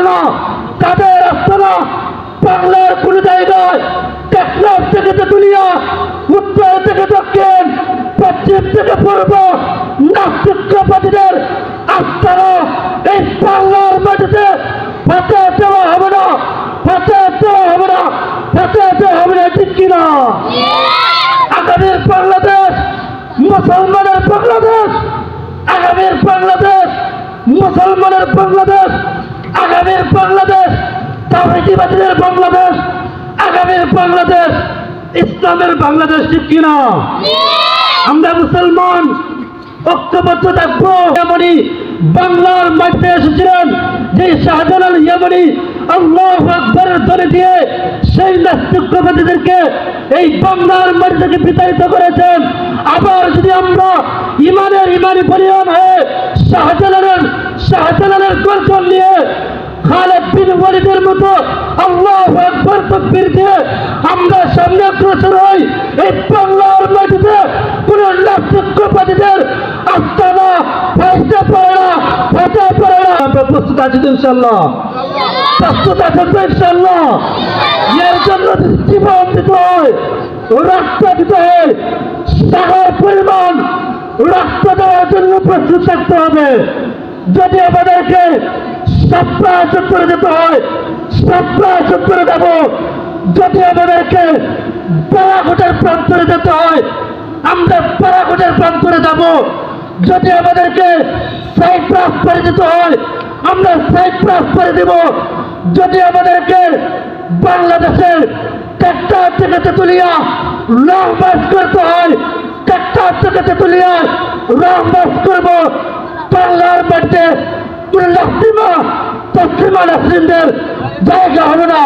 না, তাদের আস্তানা বাংলার কোন জায়গায় টেকনাফ থেকে তেতুলিয়া, উত্তর থেকে দক্ষিণ, পশ্চিম থেকে পূর্ব নাস্তিকবাদীদের আস্তানা এই বাংলার মাটিতে হতে দেওয়া হবে না, হতে দেওয়া হবে না, হতে দেওয়া হবে না, ঠিক কিনা? আগামীর বাংলাদেশ মুসলমানের বাংলাদেশ, আগামীর বাংলাদেশ মুসলমানের বাংলাদেশ, আগামীর বাংলাদেশ তাওহীদবাদীদের বাংলাদেশ, আগামীর বাংলাদেশ ইসলামের বাংলাদেশ, ঠিক কিনা? আমরা মুসলমান ঐক্যবদ্ধ থাকবো। এমনই বাংলার মাটিতে এসেছিলেন যে শাহজালাল ইয়ামানি আল্লাহু আকবারের ধ্বনি দিয়ে সেই নাস্তিকবাদীদেরকে এই বাংলার মাটি থেকে বিতাড়িত করেছেন। আবার যদি আমরা ইমানি পরিমাণ হয়ে শাহজালালের গর্জন নিয়ে খালেদ বিন ওয়ালিদের মতো আল্লাহু আকবার তাকবীর দিয়ে আমরা সামনে অগ্রসর হই, এই বাংলার মাটিতে কোন নাস্তিকবাদীদের আস্তানা হতে পারে না, হতে পারে না। আমরা প্রস্তুত আছি ইনশাআল্লাহ, প্রস্তুত আছেন তো ইনশাআল্লাহ? এর জন্য জীবন দিতে হয়, রক্ত দিতে হয়, সাগর পরিমাণ রক্ত দেওয়ার জন্য প্রস্তুত থাকতে হবে। যদি আমাদেরকে সপ্তাহ করে যেতে হয়, সপ্তাহ করে দেব। যদি আমাদেরকে বারাঘাটের প্রান্তরে যেতে হয়, আমরা বারাঘাটের প্রান্তরে যাব। যদি আমাদেরকে সাইপ্রাস পাড়ি যেতে হয়, আমরা সাইপ্রাস পাড়ি দেব। যদি আমাদেরকে বাংলাদেশের টেকনাফ থেকে তেতুলিয়া লং মার্চ করতে হয়, টেকনাফ থেকে তেতুলিয়া লং মার্চ করব। বাংলার মাটিতে পশ্চিমা নাসরিনদের জায়গা হবে না।